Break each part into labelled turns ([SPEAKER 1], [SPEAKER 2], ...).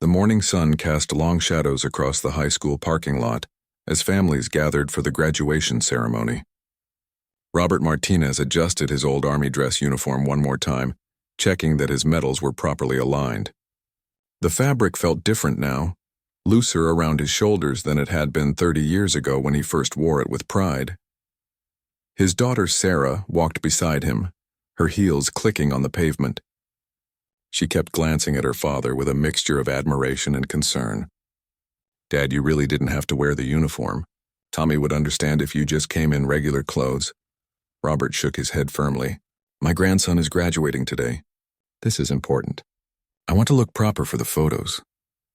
[SPEAKER 1] The morning sun cast long shadows across the high school parking lot as families gathered for the graduation ceremony. Robert Martinez adjusted his old army dress uniform one more time, checking that his medals were properly aligned. The fabric felt different now, looser around his shoulders than it had been 30 years ago when he first wore it with pride. His daughter Sarah walked beside him, her heels clicking on the pavement. She kept glancing at her father with a mixture of admiration and concern. "Dad, you really didn't have to wear the uniform. Tommy would understand if you just came in regular clothes." Robert shook his head firmly. "My grandson is graduating today. This is important. I want to look proper for the photos."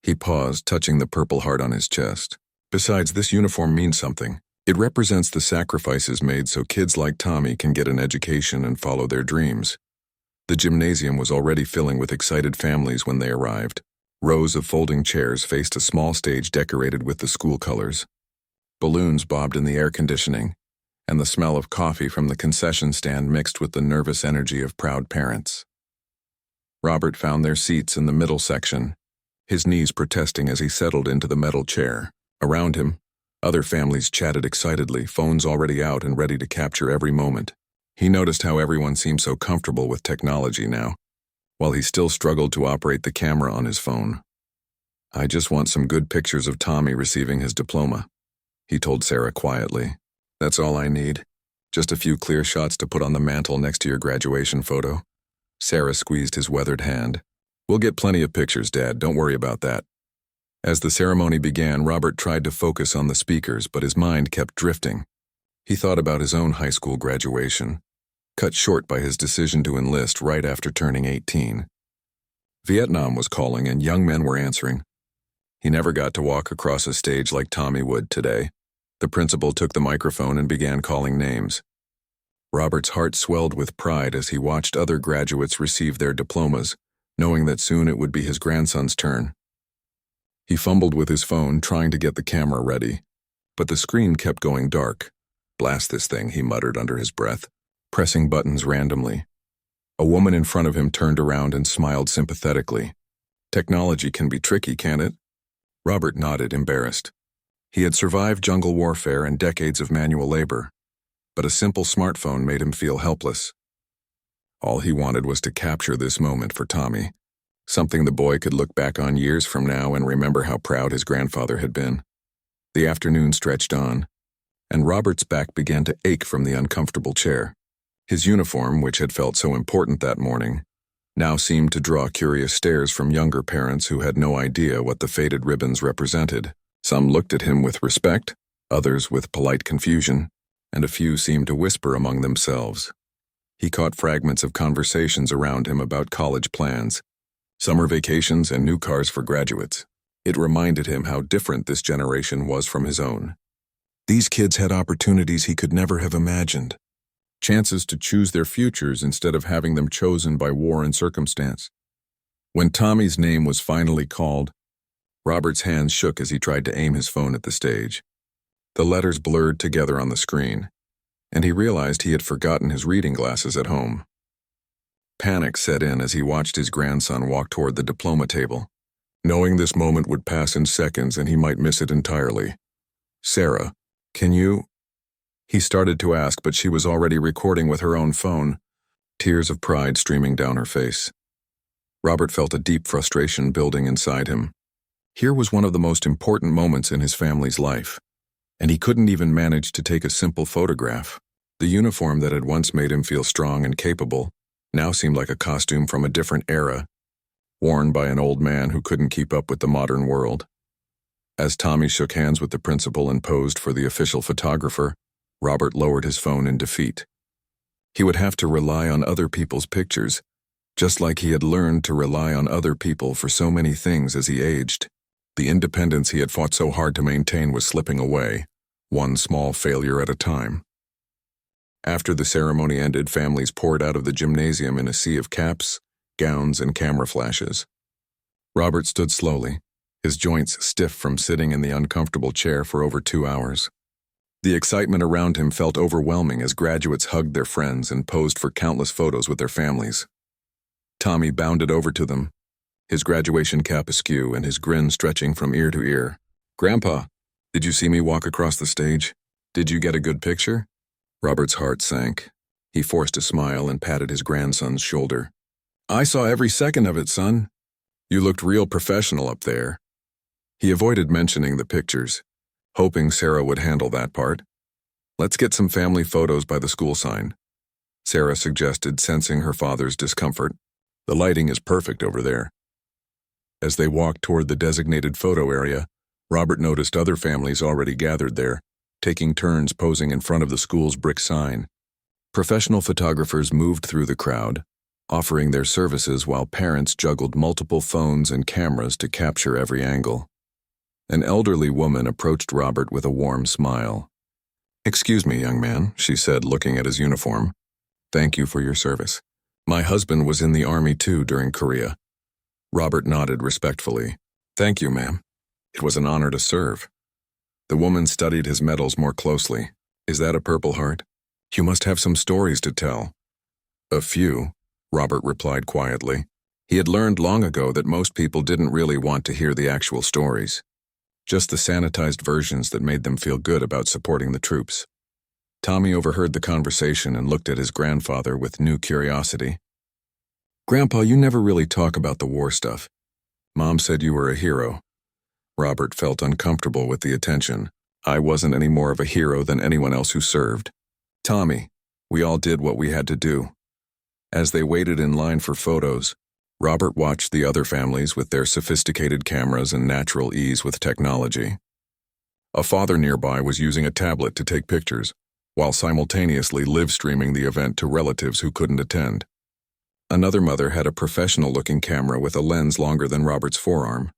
[SPEAKER 1] He paused, touching the purple heart on his chest. "Besides, this uniform means something. It represents the sacrifices made so kids like Tommy can get an education and follow their dreams." The gymnasium was already filling with excited families when they arrived. Rows of folding chairs faced a small stage decorated with the school colors. Balloons bobbed in the air conditioning, and the smell of coffee from the concession stand mixed with the nervous energy of proud parents. Robert found their seats in the middle section, his knees protesting as he settled into the metal chair. Around him, other families chatted excitedly, phones already out and ready to capture every moment. He noticed how everyone seemed so comfortable with technology now, while he still struggled to operate the camera on his phone. "I just want some good pictures of Tommy receiving his diploma," he told Sarah quietly. "That's all I need. Just a few clear shots to put on the mantle next to your graduation photo." Sarah squeezed his weathered hand. "We'll get plenty of pictures, Dad. Don't worry about that." As the ceremony began, Robert tried to focus on the speakers, but his mind kept drifting. He thought about his own high school graduation, cut short by his decision to enlist right after turning 18. Vietnam was calling and young men were answering. He never got to walk across a stage like Tommy would today. The principal took the microphone and began calling names. Robert's heart swelled with pride as he watched other graduates receive their diplomas, knowing that soon it would be his grandson's turn. He fumbled with his phone, trying to get the camera ready, but the screen kept going dark. "Blast this thing," he muttered under his breath, pressing buttons randomly. A woman in front of him turned around and smiled sympathetically. "Technology can be tricky, can't it?" Robert nodded, embarrassed. He had survived jungle warfare and decades of manual labor, but a simple smartphone made him feel helpless. All he wanted was to capture this moment for Tommy, something the boy could look back on years from now and remember how proud his grandfather had been. The afternoon stretched on, and Robert's back began to ache from the uncomfortable chair. His uniform, which had felt so important that morning, now seemed to draw curious stares from younger parents who had no idea what the faded ribbons represented. Some looked at him with respect, others with polite confusion, and a few seemed to whisper among themselves. He caught fragments of conversations around him about college plans, summer vacations, and new cars for graduates. It reminded him how different this generation was from his own. These kids had opportunities he could never have imagined, chances to choose their futures instead of having them chosen by war and circumstance. When Tommy's name was finally called, Robert's hands shook as he tried to aim his phone at the stage. The letters blurred together on the screen, and he realized he had forgotten his reading glasses at home. Panic set in as he watched his grandson walk toward the diploma table, knowing this moment would pass in seconds and he might miss it entirely. "Sarah, can you?" He started to ask, but she was already recording with her own phone, tears of pride streaming down her face. Robert felt a deep frustration building inside him. Here was one of the most important moments in his family's life, and he couldn't even manage to take a simple photograph. The uniform that had once made him feel strong and capable now seemed like a costume from a different era, worn by an old man who couldn't keep up with the modern world. As Tommy shook hands with the principal and posed for the official photographer, Robert lowered his phone in defeat. He would have to rely on other people's pictures, just like he had learned to rely on other people for so many things as he aged. The independence he had fought so hard to maintain was slipping away, one small failure at a time. After the ceremony ended, families poured out of the gymnasium in a sea of caps, gowns, and camera flashes. Robert stood slowly, his joints stiff from sitting in the uncomfortable chair for over 2 hours. The excitement around him felt overwhelming as graduates hugged their friends and posed for countless photos with their families. Tommy bounded over to them, his graduation cap askew and his grin stretching from ear to ear. "Grandpa, did you see me walk across the stage? Did you get a good picture?" Robert's heart sank. He forced a smile and patted his grandson's shoulder. "I saw every second of it, son. You looked real professional up there." He avoided mentioning the pictures, hoping Sarah would handle that part. "Let's get some family photos by the school sign," Sarah suggested, sensing her father's discomfort. "The lighting is perfect over there." As they walked toward the designated photo area, Robert noticed other families already gathered there, taking turns posing in front of the school's brick sign. Professional photographers moved through the crowd, offering their services while parents juggled multiple phones and cameras to capture every angle. An elderly woman approached Robert with a warm smile. "Excuse me, young man," she said, looking at his uniform. "Thank you for your service. My husband was in the army too during Korea." Robert nodded respectfully. "Thank you, ma'am. It was an honor to serve." The woman studied his medals more closely. "Is that a Purple Heart? You must have some stories to tell." "A few," Robert replied quietly. He had learned long ago that most people didn't really want to hear the actual stories, just the sanitized versions that made them feel good about supporting the troops. Tommy overheard the conversation and looked at his grandfather with new curiosity. "Grandpa, you never really talk about the war stuff. Mom said you were a hero." Robert felt uncomfortable with the attention. "I wasn't any more of a hero than anyone else who served. Tommy, we all did what we had to do." As they waited in line for photos, Robert watched the other families with their sophisticated cameras and natural ease with technology. A father nearby was using a tablet to take pictures, while simultaneously live-streaming the event to relatives who couldn't attend. Another mother had a professional-looking camera with a lens longer than Robert's forearm.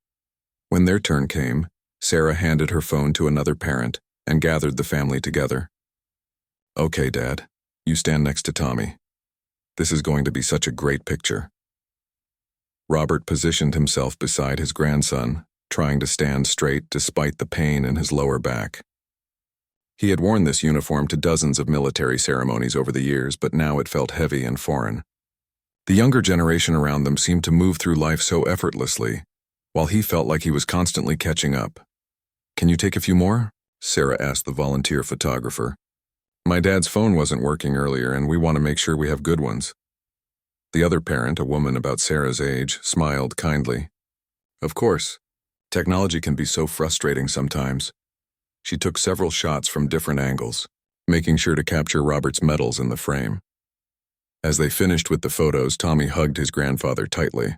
[SPEAKER 1] When their turn came, Sarah handed her phone to another parent and gathered the family together. "Okay, Dad, you stand next to Tommy. This is going to be such a great picture." Robert positioned himself beside his grandson, trying to stand straight despite the pain in his lower back. He had worn this uniform to dozens of military ceremonies over the years, but now it felt heavy and foreign. The younger generation around them seemed to move through life so effortlessly, while he felt like he was constantly catching up. "Can you take a few more?" Sarah asked the volunteer photographer. "My dad's phone wasn't working earlier, and we want to make sure we have good ones." The other parent, a woman about Sarah's age, smiled kindly. "Of course. Technology can be so frustrating sometimes." She took several shots from different angles, making sure to capture Robert's medals in the frame. As they finished with the photos, Tommy hugged his grandfather tightly.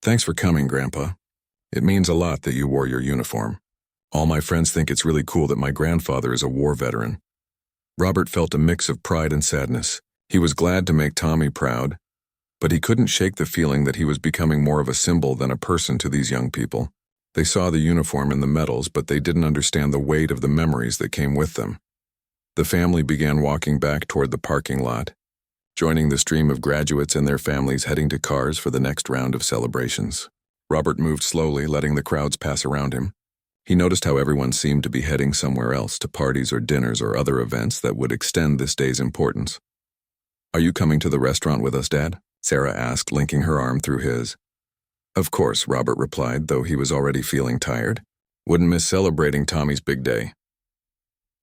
[SPEAKER 1] "Thanks for coming, Grandpa. It means a lot that you wore your uniform. All my friends think it's really cool that my grandfather is a war veteran." Robert felt a mix of pride and sadness. He was glad to make Tommy proud, but he couldn't shake the feeling that he was becoming more of a symbol than a person to these young people. They saw the uniform and the medals, but they didn't understand the weight of the memories that came with them. The family began walking back toward the parking lot, joining the stream of graduates and their families heading to cars for the next round of celebrations. Robert moved slowly, letting the crowds pass around him. He noticed how everyone seemed to be heading somewhere else, to parties or dinners or other events that would extend this day's importance. "Are you coming to the restaurant with us, Dad?" Sarah asked, linking her arm through his. "Of course," Robert replied, though he was already feeling tired. Wouldn't miss celebrating Tommy's big day.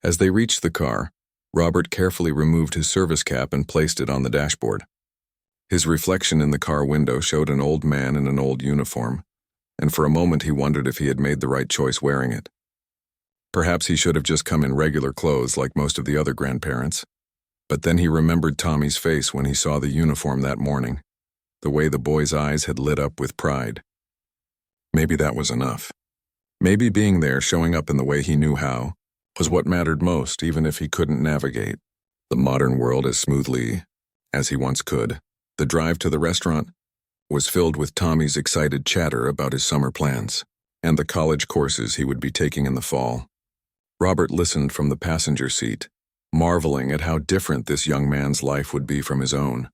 [SPEAKER 1] As they reached the car, Robert carefully removed his service cap and placed it on the dashboard. His reflection in the car window showed an old man in an old uniform, and for a moment he wondered if he had made the right choice wearing it. Perhaps he should have just come in regular clothes like most of the other grandparents. But then he remembered Tommy's face when he saw the uniform that morning, the way the boy's eyes had lit up with pride. Maybe that was enough. Maybe being there, showing up in the way he knew how, was what mattered most, even if he couldn't navigate the modern world as smoothly as he once could. The drive to the restaurant was filled with Tommy's excited chatter about his summer plans and the college courses he would be taking in the fall. Robert listened from the passenger seat, marveling at how different this young man's life would be from his own.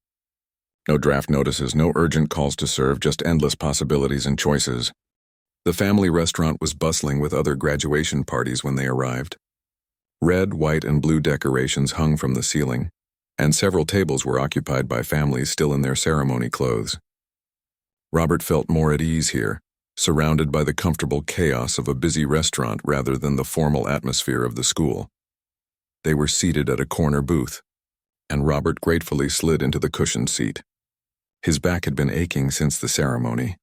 [SPEAKER 1] No draft notices, no urgent calls to serve, just endless possibilities and choices. The family restaurant was bustling with other graduation parties when they arrived. Red, white, and blue decorations hung from the ceiling, and several tables were occupied by families still in their ceremony clothes. Robert felt more at ease here, surrounded by the comfortable chaos of a busy restaurant rather than the formal atmosphere of the school. They were seated at a corner booth, and Robert gratefully slid into the cushioned seat. His back had been aching since the ceremony,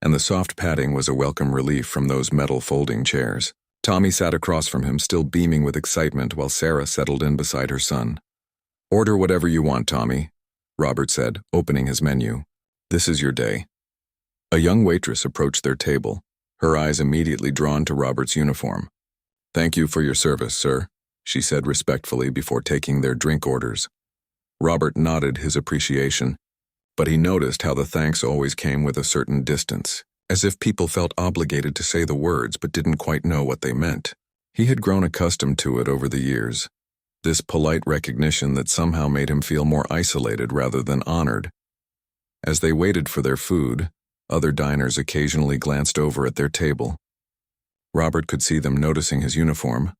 [SPEAKER 1] and the soft padding was a welcome relief from those metal folding chairs. Tommy sat across from him, still beaming with excitement, while Sarah settled in beside her son. "Order whatever you want, Tommy," Robert said, opening his menu. "This is your day." A young waitress approached their table, her eyes immediately drawn to Robert's uniform. "Thank you for your service, sir," she said respectfully before taking their drink orders. Robert nodded his appreciation, but he noticed how the thanks always came with a certain distance, as if people felt obligated to say the words but didn't quite know what they meant. He had grown accustomed to it over the years, this polite recognition that somehow made him feel more isolated rather than honored. As they waited for their food, other diners occasionally glanced over at their table. Robert could see them noticing his uniform,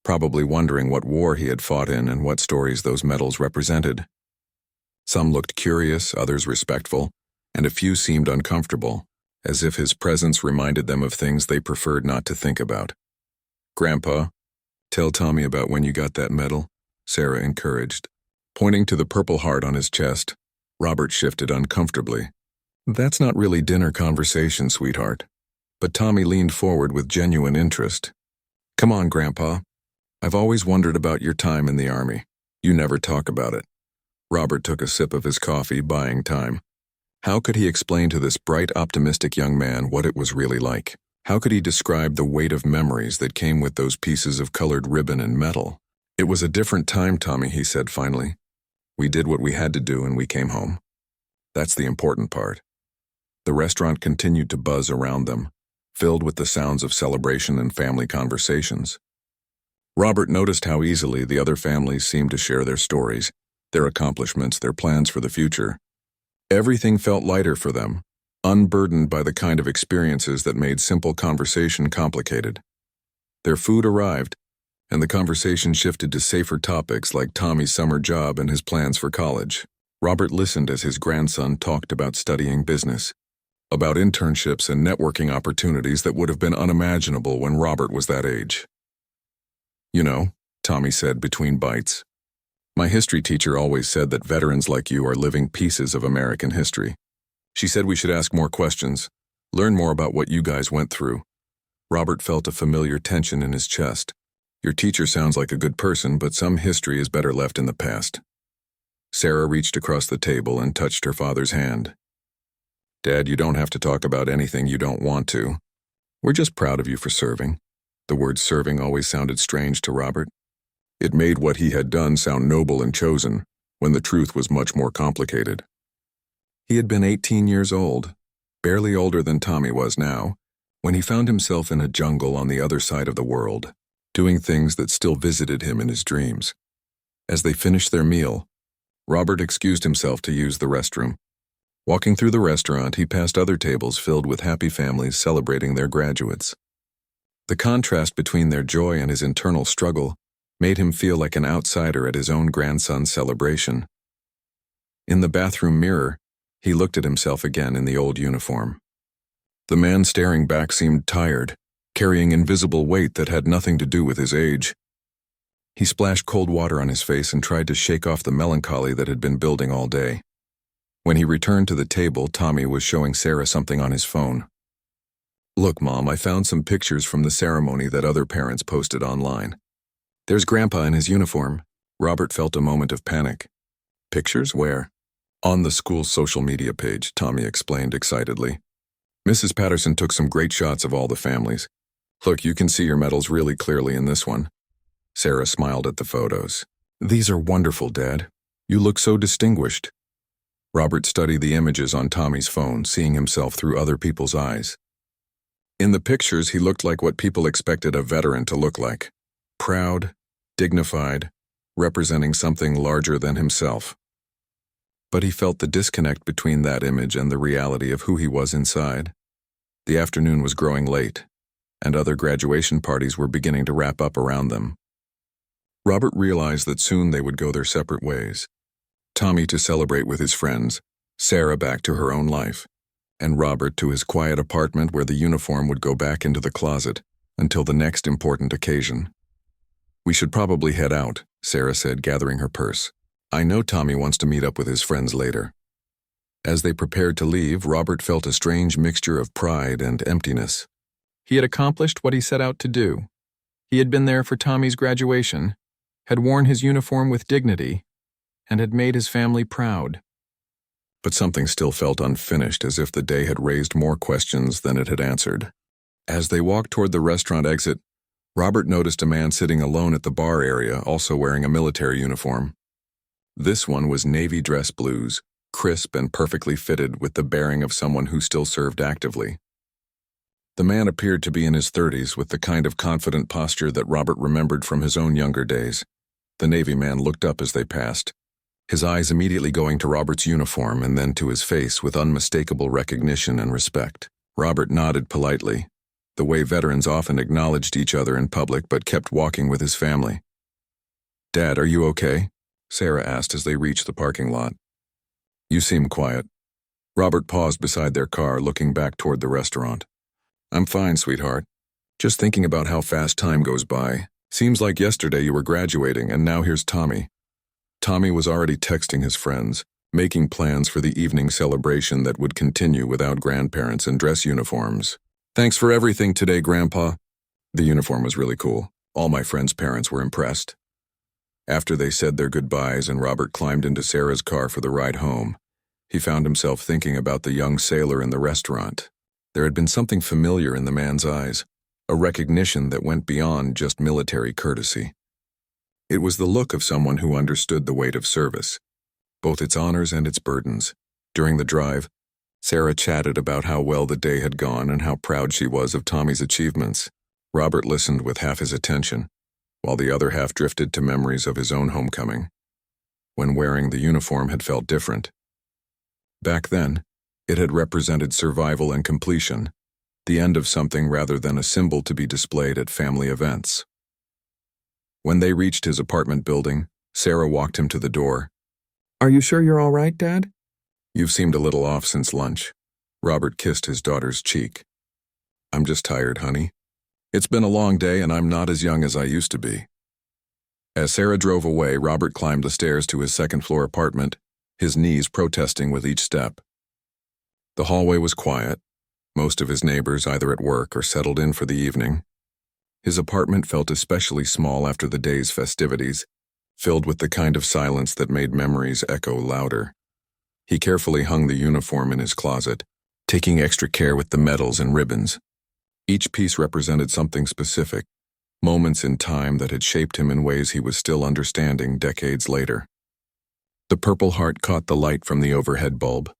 [SPEAKER 1] probably wondering what war he had fought in and what stories those medals represented. Some looked curious, others respectful, and a few seemed uncomfortable, as if his presence reminded them of things they preferred not to think about. "Grandpa, tell Tommy about when you got that medal," Sarah encouraged. Pointing to the purple heart on his chest, Robert shifted uncomfortably. "That's not really dinner conversation, sweetheart." But Tommy leaned forward with genuine interest. "Come on, Grandpa. I've always wondered about your time in the Army. You never talk about it." Robert took a sip of his coffee, buying time. How could he explain to this bright, optimistic young man what it was really like? How could he describe the weight of memories that came with those pieces of colored ribbon and metal? "It was a different time, Tommy," he said finally. "We did what we had to do and we came home. That's the important part." The restaurant continued to buzz around them, filled with the sounds of celebration and family conversations. Robert noticed how easily the other families seemed to share their stories, their accomplishments, their plans for the future. Everything felt lighter for them, unburdened by the kind of experiences that made simple conversation complicated. Their food arrived, and the conversation shifted to safer topics like Tommy's summer job and his plans for college. Robert listened as his grandson talked about studying business, about internships and networking opportunities that would have been unimaginable when Robert was that age. "You know," Tommy said between bites, "my history teacher always said that veterans like you are living pieces of American history. She said we should ask more questions, learn more about what you guys went through." Robert felt a familiar tension in his chest. "Your teacher sounds like a good person, but some history is better left in the past." Sarah reached across the table and touched her father's hand. "Dad, you don't have to talk about anything you don't want to. We're just proud of you for serving." The word serving always sounded strange to Robert. It made what he had done sound noble and chosen, when the truth was much more complicated. He had been 18 years old, barely older than Tommy was now, when he found himself in a jungle on the other side of the world, doing things that still visited him in his dreams. As they finished their meal, Robert excused himself to use the restroom. Walking through the restaurant, he passed other tables filled with happy families celebrating their graduates. The contrast between their joy and his internal struggle made him feel like an outsider at his own grandson's celebration. In the bathroom mirror, he looked at himself again in the old uniform. The man staring back seemed tired, carrying invisible weight that had nothing to do with his age. He splashed cold water on his face and tried to shake off the melancholy that had been building all day. When he returned to the table, Tommy was showing Sarah something on his phone. "Look, Mom, I found some pictures from the ceremony that other parents posted online. There's Grandpa in his uniform." Robert felt a moment of panic. "Pictures? Where?" "On the school's social media page," Tommy explained excitedly. "Mrs. Patterson took some great shots of all the families. Look, you can see your medals really clearly in this one." Sarah smiled at the photos. "These are wonderful, Dad. You look so distinguished." Robert studied the images on Tommy's phone, seeing himself through other people's eyes. In the pictures, he looked like what people expected a veteran to look like. Proud, dignified, representing something larger than himself. But he felt the disconnect between that image and the reality of who he was inside. The afternoon was growing late, and other graduation parties were beginning to wrap up around them. Robert realized that soon they would go their separate ways. Tommy to celebrate with his friends, Sarah back to her own life, and Robert to his quiet apartment where the uniform would go back into the closet until the next important occasion. "We should probably head out," Sarah said, gathering her purse. "I know Tommy wants to meet up with his friends later." As they prepared to leave, Robert felt a strange mixture of pride and emptiness. He had accomplished what he set out to do. He had been there for Tommy's graduation, had worn his uniform with dignity, and had made his family proud. But something still felt unfinished, as if the day had raised more questions than it had answered. As they walked toward the restaurant exit, Robert noticed a man sitting alone at the bar area, also wearing a military uniform. This one was navy dress blues, crisp and perfectly fitted, with the bearing of someone who still served actively. The man appeared to be in his 30s, with the kind of confident posture that Robert remembered from his own younger days. The Navy man looked up as they passed, his eyes immediately going to Robert's uniform and then to his face with unmistakable recognition and respect. Robert nodded politely, the way veterans often acknowledged each other in public but kept walking with his family. "Dad, are you okay?" Sarah asked as they reached the parking lot. "You seem quiet." Robert paused beside their car, looking back toward the restaurant. "I'm fine, sweetheart. Just thinking about how fast time goes by. Seems like yesterday you were graduating, and now here's Tommy." Tommy was already texting his friends, making plans for the evening celebration that would continue without grandparents in dress uniforms. "Thanks for everything today, Grandpa." The uniform was really cool. All my friends' parents were impressed. After they said their goodbyes and Robert climbed into Sarah's car for the ride home, he found himself thinking about the young sailor in the restaurant. There had been something familiar in the man's eyes, a recognition that went beyond just military courtesy. It was the look of someone who understood the weight of service, both its honors and its burdens. During the drive, Sarah chatted about how well the day had gone and how proud she was of Tommy's achievements. Robert listened with half his attention, while the other half drifted to memories of his own homecoming, when wearing the uniform had felt different. Back then, it had represented survival and completion, the end of something rather than a symbol to be displayed at family events. When they reached his apartment building, Sarah walked him to the door. "Are you sure you're all right, Dad?" "You've seemed a little off since lunch." Robert kissed his daughter's cheek. "I'm just tired, honey. It's been a long day and I'm not as young as I used to be." As Sarah drove away, Robert climbed the stairs to his second-floor apartment, his knees protesting with each step. The hallway was quiet, most of his neighbors either at work or settled in for the evening. His apartment felt especially small after the day's festivities, filled with the kind of silence that made memories echo louder. He carefully hung the uniform in his closet, taking extra care with the medals and ribbons. Each piece represented something specific, moments in time that had shaped him in ways he was still understanding decades later. The Purple Heart caught the light from the overhead bulb,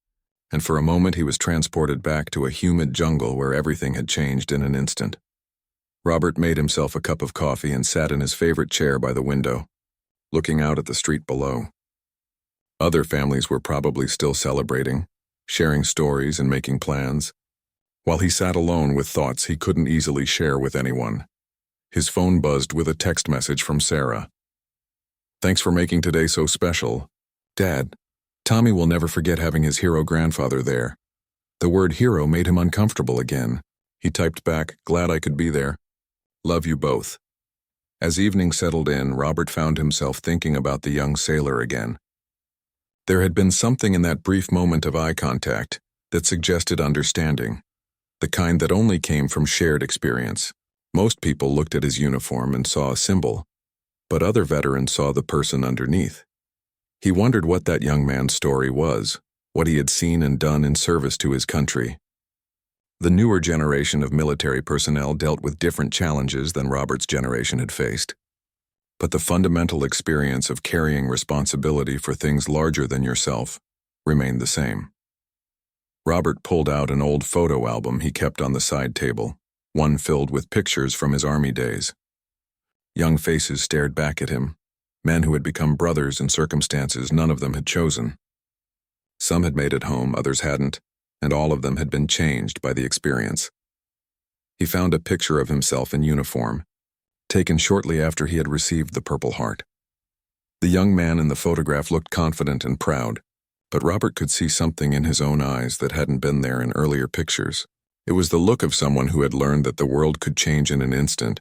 [SPEAKER 1] and for a moment he was transported back to a humid jungle where everything had changed in an instant. Robert made himself a cup of coffee and sat in his favorite chair by the window, looking out at the street below. Other families were probably still celebrating, sharing stories and making plans, while he sat alone with thoughts he couldn't easily share with anyone. His phone buzzed with a text message from Sarah. "Thanks for making today so special. Dad, Tommy will never forget having his hero grandfather there." The word hero made him uncomfortable again. He typed back, "Glad I could be there. Love you both." As evening settled in, Robert found himself thinking about the young sailor again. There had been something in that brief moment of eye contact that suggested understanding, the kind that only came from shared experience. Most people looked at his uniform and saw a symbol, but other veterans saw the person underneath. He wondered what that young man's story was, what he had seen and done in service to his country. The newer generation of military personnel dealt with different challenges than Robert's generation had faced. But the fundamental experience of carrying responsibility for things larger than yourself remained the same. Robert pulled out an old photo album he kept on the side table, one filled with pictures from his Army days. Young faces stared back at him, men who had become brothers in circumstances none of them had chosen. Some had made it home, others hadn't, and all of them had been changed by the experience. He found a picture of himself in uniform, taken shortly after he had received the Purple Heart. The young man in the photograph looked confident and proud, But Robert could see something in his own eyes that hadn't been there in earlier pictures. It was the look of someone who had learned that the world could change in an instant,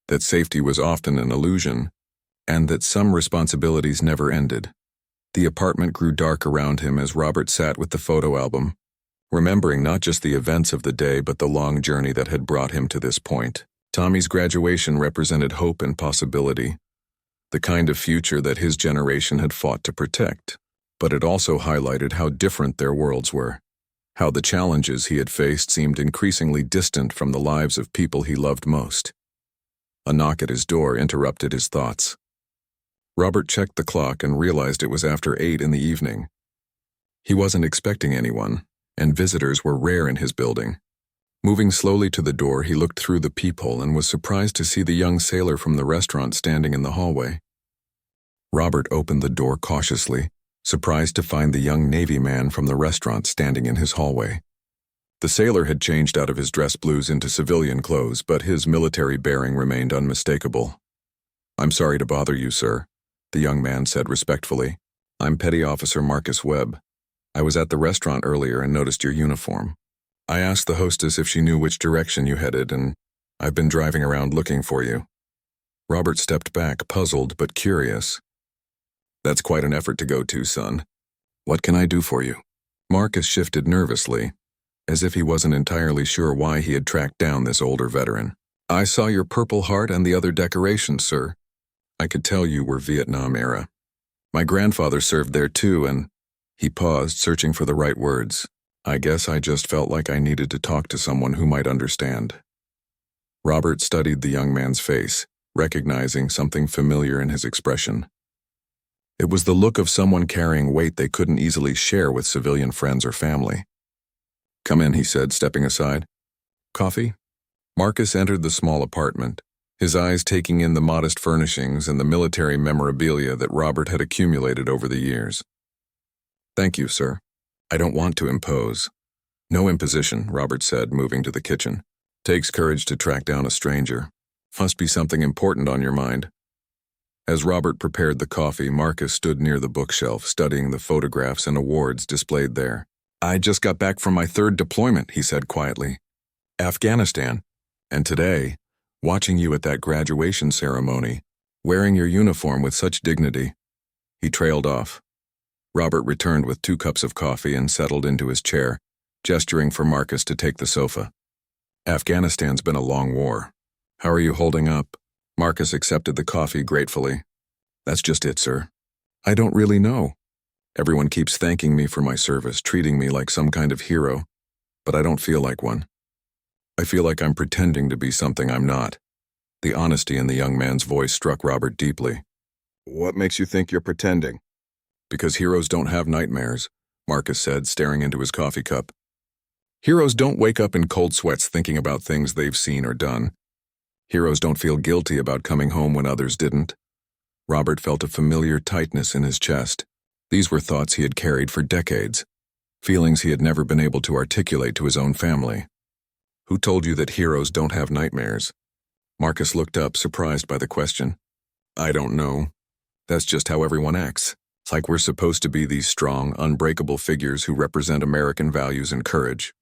[SPEAKER 1] that safety was often an illusion, and that some responsibilities never ended. The apartment grew dark around him as Robert sat with the photo album, remembering not just the events of the day but the long journey that had brought him to this point. Tommy's graduation represented hope and possibility, the kind of future that his generation had fought to protect. But it also highlighted how different their worlds were, how the challenges he had faced seemed increasingly distant from the lives of people he loved most. A knock at his door interrupted his thoughts. Robert checked the clock and realized it was after 8 in the evening. He wasn't expecting anyone, and visitors were rare in his building. Moving slowly to the door, he looked through the peephole and was surprised to see the young sailor from the restaurant standing in the hallway. Robert opened the door cautiously, surprised to find the young Navy man from the restaurant standing in his hallway. The sailor had changed out of his dress blues into civilian clothes, but his military bearing remained unmistakable. "I'm sorry to bother you, sir," the young man said respectfully. "I'm Petty Officer Marcus Webb. I was at the restaurant earlier and noticed your uniform. I asked the hostess if she knew which direction you headed, and I've been driving around looking for you." Robert stepped back, puzzled but curious. "That's quite an effort to go to, son. What can I do for you?" Marcus shifted nervously, as if he wasn't entirely sure why he had tracked down this older veteran. "I saw your Purple Heart and the other decorations, sir. I could tell you were Vietnam era. My grandfather served there too, and..." He paused, searching for the right words. "I guess I just felt like I needed to talk to someone who might understand." Robert studied the young man's face, recognizing something familiar in his expression. It was the look of someone carrying weight they couldn't easily share with civilian friends or family. "Come in," he said, stepping aside. "Coffee?" Marcus entered the small apartment, his eyes taking in the modest furnishings and the military memorabilia that Robert had accumulated over the years. "Thank you, sir. I don't want to impose." "No imposition," Robert said, moving to the kitchen. "Takes courage to track down a stranger. Must be something important on your mind." As Robert prepared the coffee, Marcus stood near the bookshelf, studying the photographs and awards displayed there. "I just got back from my 3rd deployment," he said quietly. "Afghanistan. And today, watching you at that graduation ceremony, wearing your uniform with such dignity." He trailed off. Robert returned with 2 cups of coffee and settled into his chair, gesturing for Marcus to take the sofa. "Afghanistan's been a long war. How are you holding up?" Marcus accepted the coffee gratefully. "That's just it, sir. I don't really know. Everyone keeps thanking me for my service, treating me like some kind of hero, but I don't feel like one. I feel like I'm pretending to be something I'm not." The honesty in the young man's voice struck Robert deeply. "What makes you think you're pretending?" "Because heroes don't have nightmares," Marcus said, staring into his coffee cup. "Heroes don't wake up in cold sweats thinking about things they've seen or done. Heroes don't feel guilty about coming home when others didn't." Robert felt a familiar tightness in his chest. These were thoughts he had carried for decades, feelings he had never been able to articulate to his own family. "Who told you that heroes don't have nightmares?" Marcus looked up, surprised by the question. "I don't know. That's just how everyone acts. It's like we're supposed to be these strong, unbreakable figures who represent American values and courage."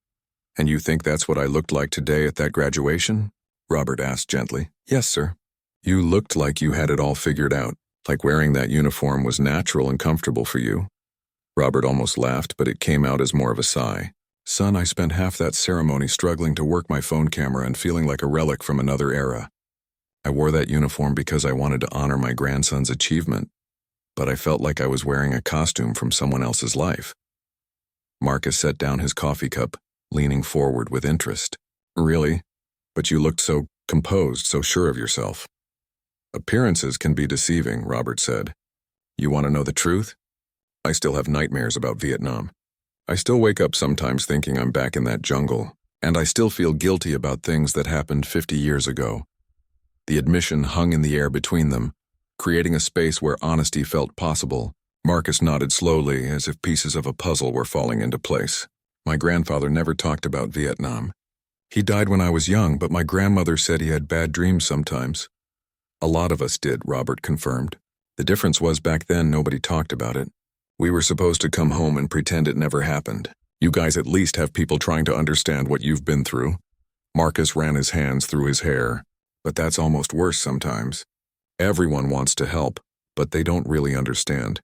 [SPEAKER 1] "And you think that's what I looked like today at that graduation?" Robert asked gently. "Yes, sir. You looked like you had it all figured out, like wearing that uniform was natural and comfortable for you." Robert almost laughed, but it came out as more of a sigh. "Son, I spent half that ceremony struggling to work my phone camera and feeling like a relic from another era. I wore that uniform because I wanted to honor my grandson's achievement, but I felt like I was wearing a costume from someone else's life." Marcus set down his coffee cup, leaning forward with interest. "Really? But you looked so composed, so sure of yourself." "Appearances can be deceiving," Robert said. "You want to know the truth? I still have nightmares about Vietnam. I still wake up sometimes thinking I'm back in that jungle, and I still feel guilty about things that happened 50 years ago." The admission hung in the air between them, creating a space where honesty felt possible. Marcus nodded slowly, as if pieces of a puzzle were falling into place. "My grandfather never talked about Vietnam. He died when I was young, but my grandmother said he had bad dreams sometimes." "A lot of us did," Robert confirmed. "The difference was back then nobody talked about it. We were supposed to come home and pretend it never happened. You guys at least have people trying to understand what you've been through. Marcus ran his hands through his hair, but that's almost worse sometimes. Everyone wants to help, but they don't really understand.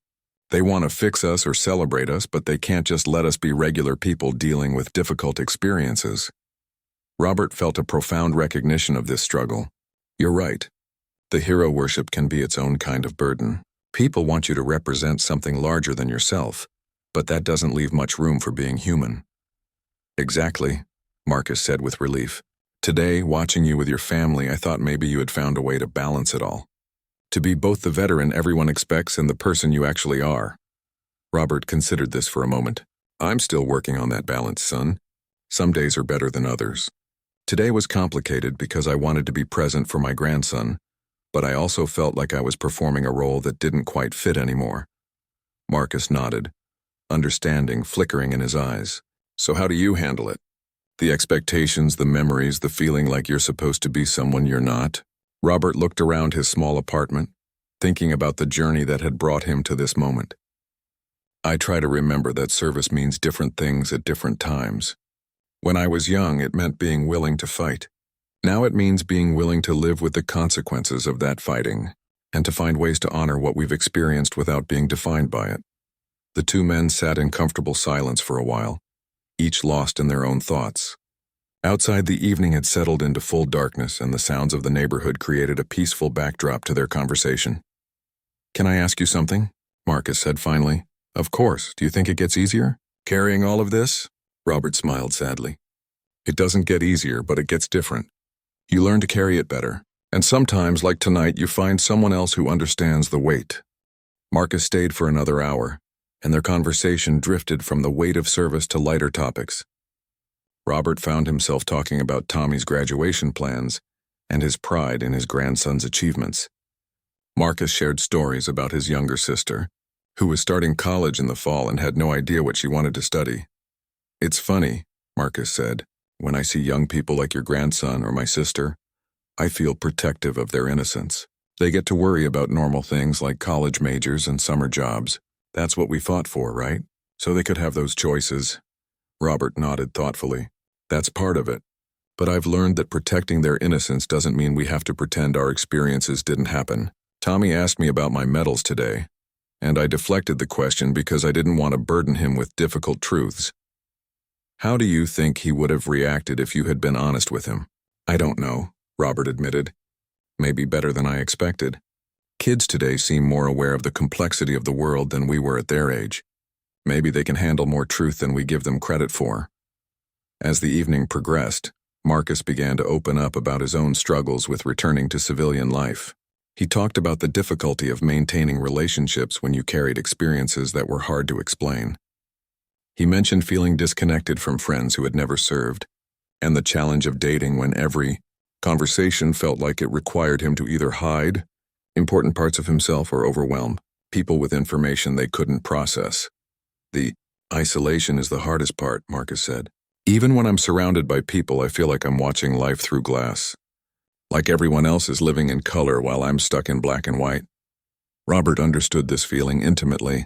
[SPEAKER 1] They want to fix us or celebrate us, but they can't just let us be regular people dealing with difficult experiences. Robert felt a profound recognition of this struggle. You're right. The hero worship can be its own kind of burden. People want you to represent something larger than yourself, but that doesn't leave much room for being human. Exactly, Marcus said with relief. Today, watching you with your family, I thought maybe you had found a way to balance it all. To be both the veteran everyone expects and the person you actually are. Robert considered this for a moment. I'm still working on that balance, son. Some days are better than others. Today was complicated because I wanted to be present for my grandson, but I also felt like I was performing a role that didn't quite fit anymore. Marcus nodded, understanding flickering in his eyes. So how do you handle it? The expectations, the memories, the feeling like you're supposed to be someone you're not? Robert looked around his small apartment, thinking about the journey that had brought him to this moment. I try to remember that service means different things at different times. When I was young, it meant being willing to fight. Now it means being willing to live with the consequences of that fighting, and to find ways to honor what we've experienced without being defined by it. The two men sat in comfortable silence for a while, each lost in their own thoughts. Outside, the evening had settled into full darkness, and the sounds of the neighborhood created a peaceful backdrop to their conversation. Can I ask you something? Marcus said finally. Of course. Do you think it gets easier? Carrying all of this? Robert smiled sadly. It doesn't get easier, but it gets different. You learn to carry it better, and sometimes, like tonight, you find someone else who understands the weight. Marcus stayed for another hour, and their conversation drifted from the weight of service to lighter topics. Robert found himself talking about Tommy's graduation plans and his pride in his grandson's achievements. Marcus shared stories about his younger sister, who was starting college in the fall and had no idea what she wanted to study. It's funny, Marcus said, when I see young people like your grandson or my sister, I feel protective of their innocence. They get to worry about normal things like college majors and summer jobs. That's what we fought for, right? So they could have those choices. Robert nodded thoughtfully. That's part of it. But I've learned that protecting their innocence doesn't mean we have to pretend our experiences didn't happen. Tommy asked me about my medals today, and I deflected the question because I didn't want to burden him with difficult truths. How do you think he would have reacted if you had been honest with him? I don't know, Robert admitted. Maybe better than I expected. Kids today seem more aware of the complexity of the world than we were at their age. Maybe they can handle more truth than we give them credit for. As the evening progressed, Marcus began to open up about his own struggles with returning to civilian life. He talked about the difficulty of maintaining relationships when you carried experiences that were hard to explain. He mentioned feeling disconnected from friends who had never served, and the challenge of dating when every conversation felt like it required him to either hide important parts of himself or overwhelm people with information they couldn't process. The isolation is the hardest part, Marcus said. Even when I'm surrounded by people, I feel like I'm watching life through glass. Like everyone else is living in color while I'm stuck in black and white. Robert understood this feeling intimately.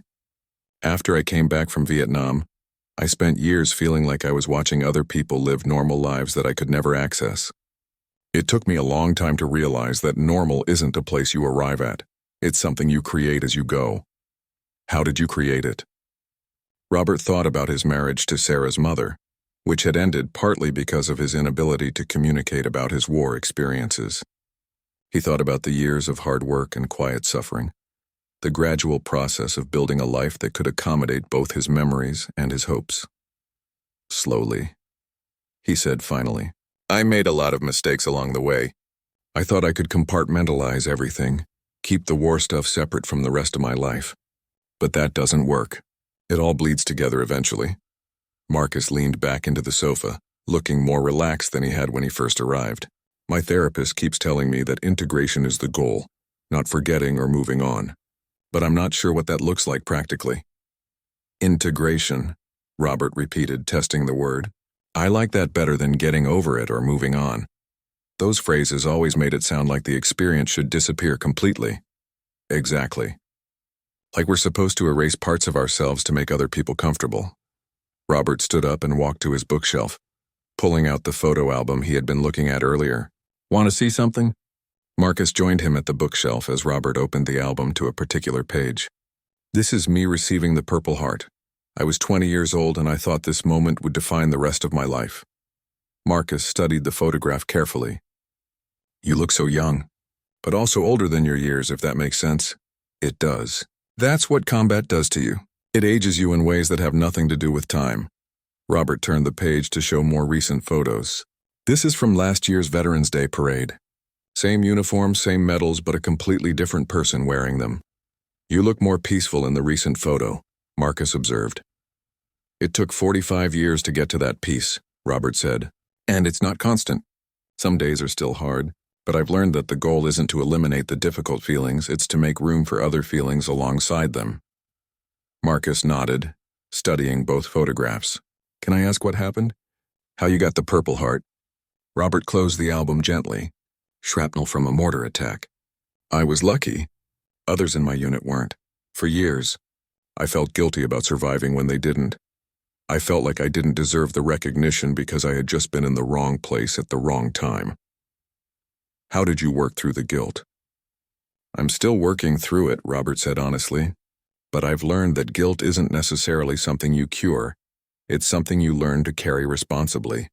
[SPEAKER 1] After I came back from Vietnam, I spent years feeling like I was watching other people live normal lives that I could never access. It took me a long time to realize that normal isn't a place you arrive at. It's something you create as you go. How did you create it? Robert thought about his marriage to Sarah's mother, which had ended partly because of his inability to communicate about his war experiences. He thought about the years of hard work and quiet suffering, the gradual process of building a life that could accommodate both his memories and his hopes. Slowly, he said finally, I made a lot of mistakes along the way. I thought I could compartmentalize everything, keep the war stuff separate from the rest of my life. But that doesn't work. It all bleeds together eventually. Marcus leaned back into the sofa, looking more relaxed than he had when he first arrived. My therapist keeps telling me that integration is the goal, not forgetting or moving on. But I'm not sure what that looks like practically. Integration, Robert repeated, testing the word. I like that better than getting over it or moving on. Those phrases always made it sound like the experience should disappear completely. Exactly. Like we're supposed to erase parts of ourselves to make other people comfortable. Robert stood up and walked to his bookshelf, pulling out the photo album he had been looking at earlier. Want to see something? Marcus joined him at the bookshelf as Robert opened the album to a particular page. This is me receiving the Purple Heart. I was 20 years old and I thought this moment would define the rest of my life. Marcus studied the photograph carefully. You look so young, but also older than your years, if that makes sense. It does. That's what combat does to you. It ages you in ways that have nothing to do with time. Robert turned the page to show more recent photos. This is from last year's Veterans Day parade. Same uniform, same medals, but a completely different person wearing them. You look more peaceful in the recent photo, Marcus observed. It took 45 years to get to that peace, Robert said. And it's not constant. Some days are still hard, but I've learned that the goal isn't to eliminate the difficult feelings, it's to make room for other feelings alongside them. Marcus nodded, studying both photographs. Can I ask what happened? How you got the Purple Heart? Robert closed the album gently. Shrapnel from a mortar attack. I was lucky. Others in my unit weren't. For years, I felt guilty about surviving when they didn't. I felt like I didn't deserve the recognition because I had just been in the wrong place at the wrong time. How did you work through the guilt? I'm still working through it, Robert said honestly. But I've learned that guilt isn't necessarily something you cure. It's something you learn to carry responsibly.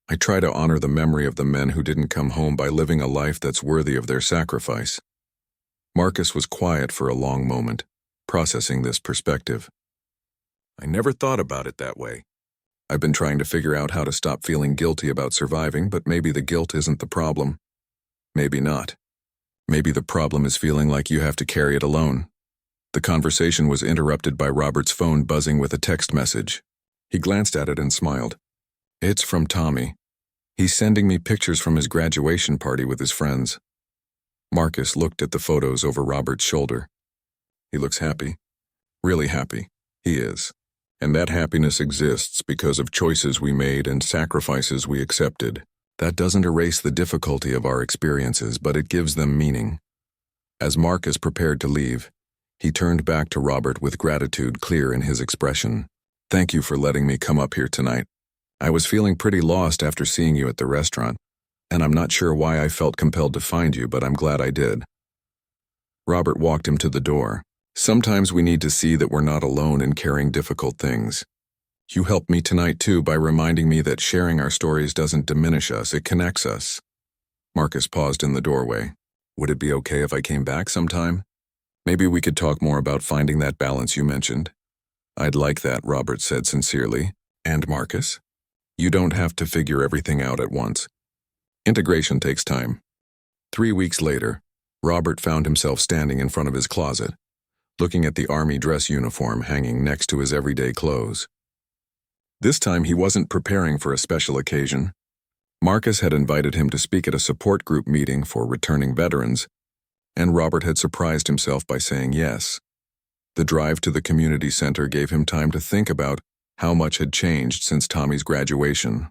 [SPEAKER 1] I try to honor the memory of the men who didn't come home by living a life that's worthy of their sacrifice. Marcus was quiet for a long moment, processing this perspective. I never thought about it that way. I've been trying to figure out how to stop feeling guilty about surviving, but maybe the guilt isn't the problem. Maybe not. Maybe the problem is feeling like you have to carry it alone. The conversation was interrupted by Robert's phone buzzing with a text message. He glanced at it and smiled. It's from Tommy. He's sending me pictures from his graduation party with his friends. Marcus looked at the photos over Robert's shoulder. He looks happy. Really happy. He is. And that happiness exists because of choices we made and sacrifices we accepted. That doesn't erase the difficulty of our experiences, but it gives them meaning. As Marcus prepared to leave, he turned back to Robert with gratitude clear in his expression. Thank you for letting me come up here tonight. I was feeling pretty lost after seeing you at the restaurant, and I'm not sure why I felt compelled to find you, but I'm glad I did. Robert walked him to the door. Sometimes we need to see that we're not alone in carrying difficult things. You helped me tonight too by reminding me that sharing our stories doesn't diminish us, it connects us. Marcus paused in the doorway. Would it be okay if I came back sometime? Maybe we could talk more about finding that balance you mentioned. I'd like that, Robert said sincerely. And Marcus? You don't have to figure everything out at once. Integration takes time. 3 weeks later, Robert found himself standing in front of his closet, looking at the army dress uniform hanging next to his everyday clothes. This time he wasn't preparing for a special occasion. Marcus had invited him to speak at a support group meeting for returning veterans, and Robert had surprised himself by saying yes. The drive to the community center gave him time to think about how much had changed since Tommy's graduation.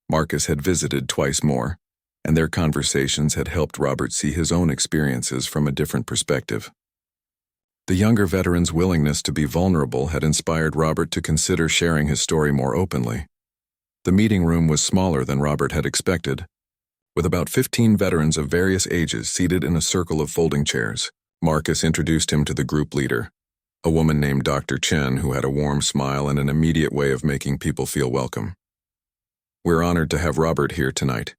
[SPEAKER 1] Marcus had visited twice more, and their conversations had helped Robert see his own experiences from a different perspective. The younger veteran's willingness to be vulnerable had inspired Robert to consider sharing his story more openly. The meeting room was smaller than Robert had expected, with about 15 veterans of various ages seated in a circle of folding chairs. Marcus introduced him to the group leader, a woman named Dr. Chen who had a warm smile and an immediate way of making people feel welcome. We're honored to have Robert here tonight,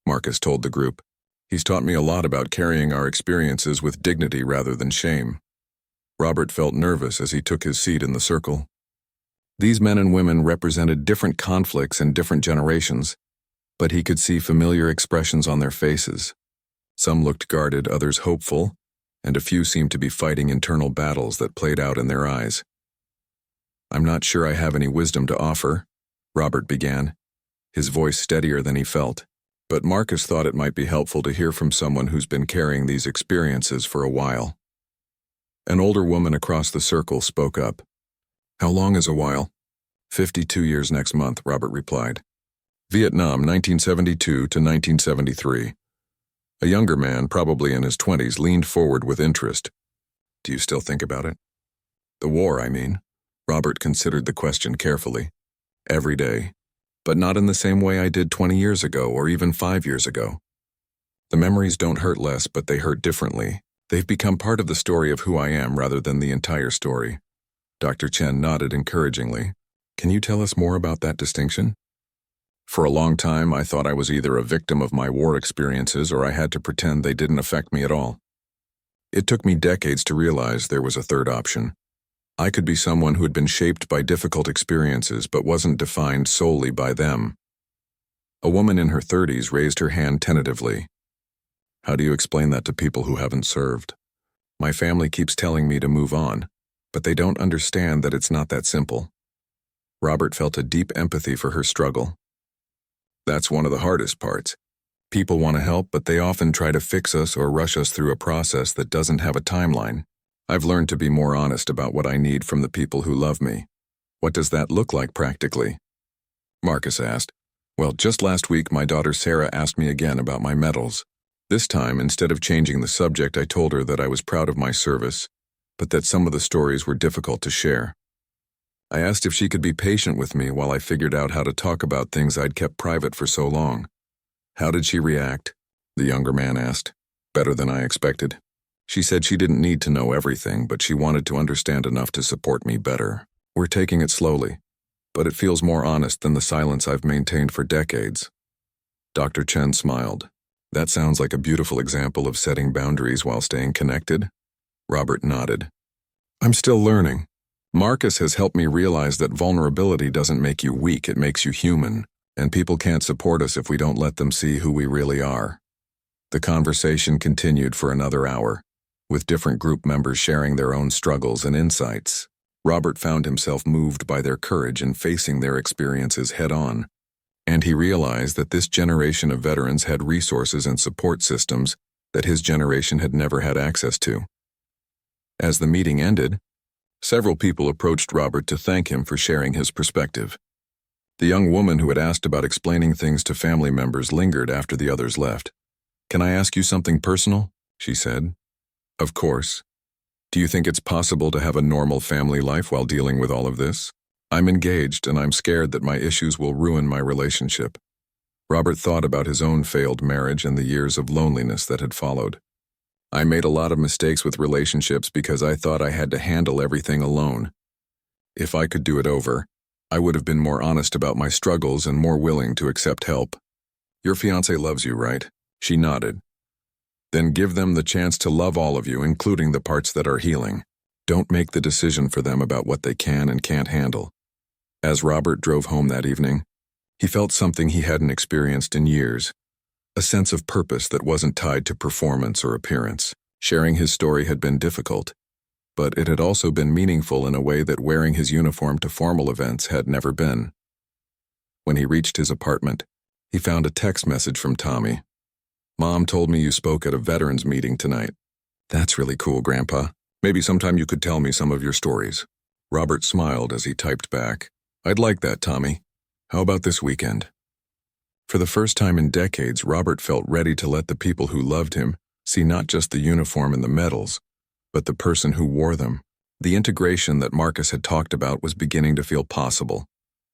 [SPEAKER 1] Marcus told the group. He's taught me a lot about carrying our experiences with dignity rather than shame. Robert felt nervous as he took his seat in the circle. These men and women represented different conflicts and different generations, but he could see familiar expressions on their faces. Some looked guarded, others hopeful, and a few seemed to be fighting internal battles that played out in their eyes. I'm not sure I have any wisdom to offer, Robert began, his voice steadier than he felt, but Marcus thought it might be helpful to hear from someone who's been carrying these experiences for a while. An older woman across the circle spoke up. How long is a while? 52 years next month, Robert replied. Vietnam, 1972 to 1973. A younger man, probably in his 20s, leaned forward with interest. Do you still think about it? The war, I mean. Robert considered the question carefully. Every day. But not in the same way I did 20 years ago or even 5 years ago. The memories don't hurt less, but they hurt differently. They've become part of the story of who I am rather than the entire story. Dr. Chen nodded encouragingly. Can you tell us more about that distinction? For a long time, I thought I was either a victim of my war experiences or I had to pretend they didn't affect me at all. It took me decades to realize there was a third option. I could be someone who had been shaped by difficult experiences but wasn't defined solely by them. A woman in her 30s raised her hand tentatively. How do you explain that to people who haven't served? My family keeps telling me to move on, but they don't understand that it's not that simple. Robert felt a deep empathy for her struggle. That's one of the hardest parts. People want to help, but they often try to fix us or rush us through a process that doesn't have a timeline. I've learned to be more honest about what I need from the people who love me. What does that look like practically? Marcus asked. Well, just last week my daughter Sarah asked me again about my medals. This time, instead of changing the subject, I told her that I was proud of my service, but that some of the stories were difficult to share. I asked if she could be patient with me while I figured out how to talk about things I'd kept private for so long. How did she react? The younger man asked. Better than I expected. She said she didn't need to know everything, but she wanted to understand enough to support me better. We're taking it slowly, but it feels more honest than the silence I've maintained for decades. Dr. Chen smiled. That sounds like a beautiful example of setting boundaries while staying connected. Robert nodded. I'm still learning. Marcus has helped me realize that vulnerability doesn't make you weak, it makes you human, and people can't support us if we don't let them see who we really are. The conversation continued for another hour, with different group members sharing their own struggles and insights. Robert found himself moved by their courage in facing their experiences head-on, and he realized that this generation of veterans had resources and support systems that his generation had never had access to. As the meeting ended, several people approached Robert to thank him for sharing his perspective. The young woman who had asked about explaining things to family members lingered after the others left. Can I ask you something personal? She said. Of course. Do you think it's possible to have a normal family life while dealing with all of this? I'm engaged and I'm scared that my issues will ruin my relationship. Robert thought about his own failed marriage and the years of loneliness that had followed. I made a lot of mistakes with relationships because I thought I had to handle everything alone. If I could do it over, I would have been more honest about my struggles and more willing to accept help. Your fiancé loves you, right? She nodded. Then give them the chance to love all of you, including the parts that are healing. Don't make the decision for them about what they can and can't handle. As Robert drove home that evening, he felt something he hadn't experienced in years, a sense of purpose that wasn't tied to performance or appearance. Sharing his story had been difficult, but it had also been meaningful in a way that wearing his uniform to formal events had never been. When he reached his apartment, he found a text message from Tommy. Mom told me you spoke at a veterans meeting tonight. That's really cool, Grandpa. Maybe sometime you could tell me some of your stories. Robert smiled as he typed back. I'd like that, Tommy. How about this weekend? For the first time in decades, Robert felt ready to let the people who loved him see not just the uniform and the medals, but the person who wore them. The integration that Marcus had talked about was beginning to feel possible,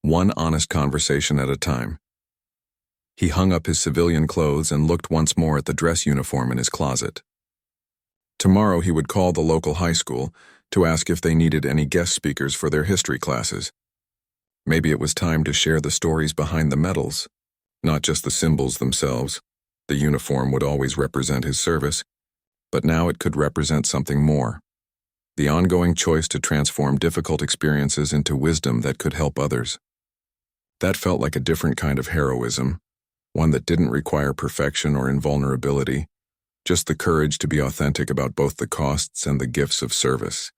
[SPEAKER 1] one honest conversation at a time. He hung up his civilian clothes and looked once more at the dress uniform in his closet. Tomorrow he would call the local high school to ask if they needed any guest speakers for their history classes. Maybe it was time to share the stories behind the medals, not just the symbols themselves. The uniform would always represent his service, but now it could represent something more. The ongoing choice to transform difficult experiences into wisdom that could help others. That felt like a different kind of heroism, one that didn't require perfection or invulnerability, just the courage to be authentic about both the costs and the gifts of service.